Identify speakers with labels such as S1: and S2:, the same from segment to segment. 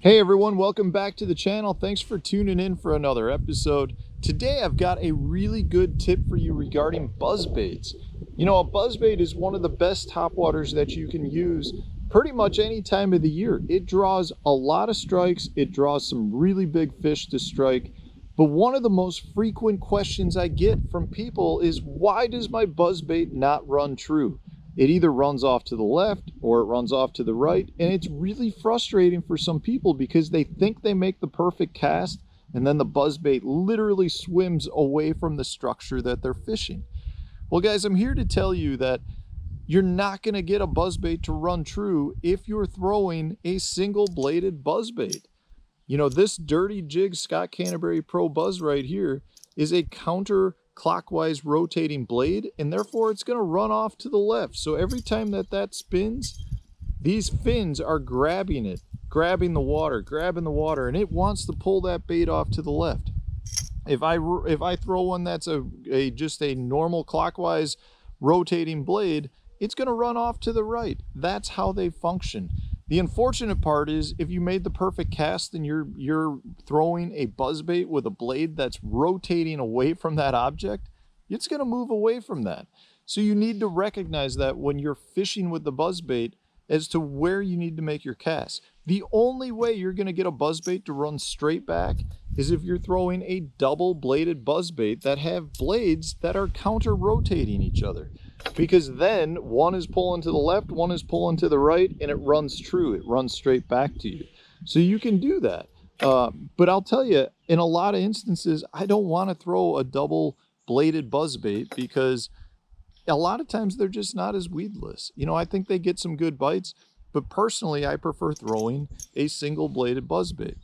S1: Hey everyone, welcome back to the channel. Thanks for tuning in for another episode. Today I've got a really good tip for you regarding buzzbaits. You know, a buzzbait is one of the best topwaters that you can use pretty much any time of the year. It draws a lot of strikes, it draws some really big fish to strike, but one of the most frequent questions I get from people is, why does my buzzbait not run true? It either runs off to the left or it runs off to the right, and it's really frustrating for some people because they think they make the perfect cast and then the buzzbait literally swims away from the structure that they're fishing. Well guys, I'm here to tell you that you're not going to get a buzzbait to run true if you're throwing a single bladed buzzbait. You know, this Dirty Jig Scott Canterbury Pro Buzz right here is a counterclockwise rotating blade, and therefore it's going to run off to the left. So every time that spins, these fins are grabbing it, grabbing the water, and it wants to pull that bait off to the left. If I throw one that's just a normal clockwise rotating blade, it's going to run off to the right. That's how they function. The unfortunate part is, if you made the perfect cast and you're throwing a buzzbait with a blade that's rotating away from that object, it's going to move away from that. So you need to recognize that when you're fishing with the buzzbait as to where you need to make your cast. The only way you're going to get a buzzbait to run straight back is if you're throwing a double bladed buzzbait that have blades that are counter rotating each other. Because then one is pulling to the left, one is pulling to the right, and it runs true. It runs straight back to you. So you can do that. But I'll tell you, in a lot of instances, I don't want to throw a double bladed buzzbait because a lot of times they're just not as weedless. You know, I think they get some good bites, but personally, I prefer throwing a single bladed buzzbait.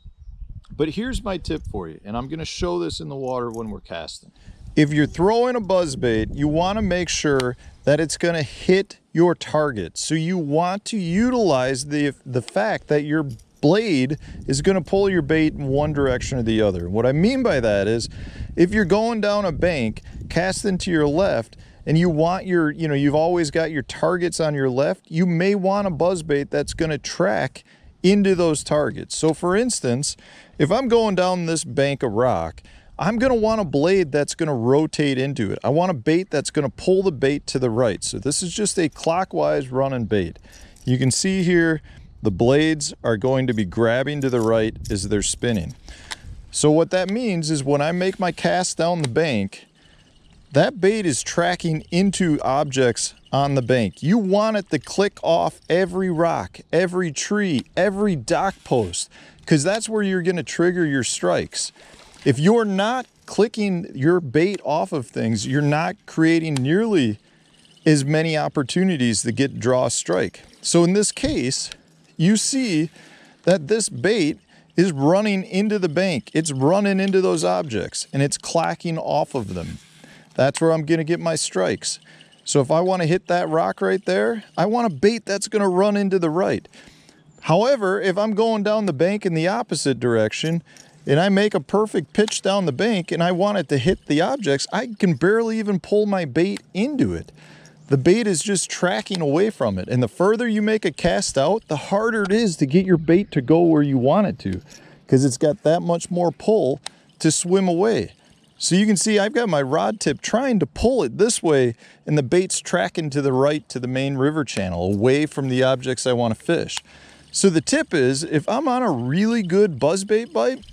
S1: But here's my tip for you, and I'm going to show this in the water when we're casting. If you're throwing a buzzbait, you want to make sure that it's going to hit your target. So you want to utilize the fact that your blade is going to pull your bait in one direction or the other. What I mean by that is, if you're going down a bank, casting to your left, and you want you've always got your targets on your left, you may want a buzzbait that's going to track into those targets. So for instance, if I'm going down this bank of rock, I'm going to want a blade that's going to rotate into it. I want a bait that's going to pull the bait to the right. So this is just a clockwise running bait. You can see here the blades are going to be grabbing to the right as they're spinning. So what that means is, when I make my cast down the bank, that bait is tracking into objects on the bank. You want it to click off every rock, every tree, every dock post, because that's where you're going to trigger your strikes. If you're not clicking your bait off of things, you're not creating nearly as many opportunities to draw a strike. So in this case, you see that this bait is running into the bank. It's running into those objects and it's clacking off of them. That's where I'm going to get my strikes. So if I want to hit that rock right there, I want a bait that's going to run into the right. However, if I'm going down the bank in the opposite direction, and I make a perfect pitch down the bank and I want it to hit the objects, I can barely even pull my bait into it. The bait is just tracking away from it. And the further you make a cast out, the harder it is to get your bait to go where you want it to, because it's got that much more pull to swim away. So you can see I've got my rod tip trying to pull it this way, and the bait's tracking to the right to the main river channel, away from the objects I want to fish. So the tip is, if I'm on a really good buzzbait bite,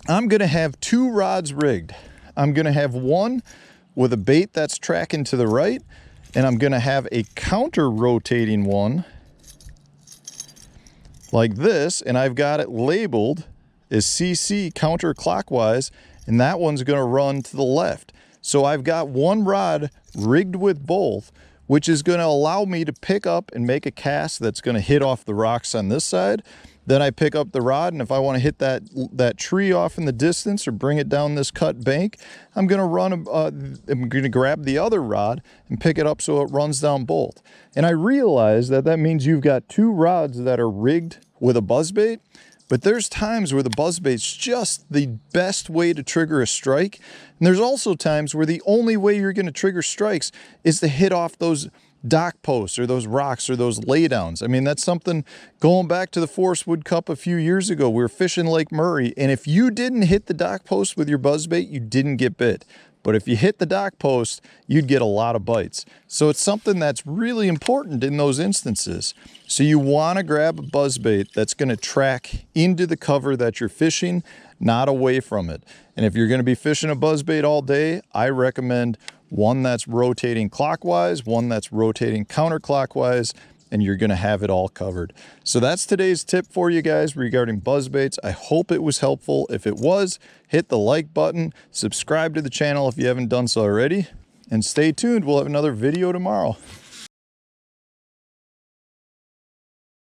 S1: I'm going to have two rods rigged. I'm going to have one with a bait that's tracking to the right, and I'm going to have a counter rotating one like this, and I've got it labeled as CC counterclockwise, and that one's going to run to the left. So I've got one rod rigged with both, which is going to allow me to pick up and make a cast that's going to hit off the rocks on this side. Then I pick up the rod, and if I want to hit that tree off in the distance or bring it down this cut bank, I'm going to grab the other rod and pick it up so it runs down both. And I realize that means you've got two rods that are rigged with a buzzbait, but there's times where the buzzbait's just the best way to trigger a strike. And there's also times where the only way you're going to trigger strikes is to hit off those dock posts or those rocks or those laydowns. I mean, that's something going back to the Forest Wood Cup a few years ago. We were fishing Lake Murray, and if you didn't hit the dock post with your buzzbait, you didn't get bit. But if you hit the dock post, you'd get a lot of bites. So it's something that's really important in those instances. So you want to grab a buzzbait that's going to track into the cover that you're fishing, not away from it. And if you're going to be fishing a buzzbait all day, I recommend one that's rotating clockwise, one that's rotating counterclockwise, and you're going to have it all covered. So that's today's tip for you guys regarding buzzbaits. I hope it was helpful. If it was, hit the like button, subscribe to the channel if you haven't done so already, and stay tuned. We'll have another video tomorrow.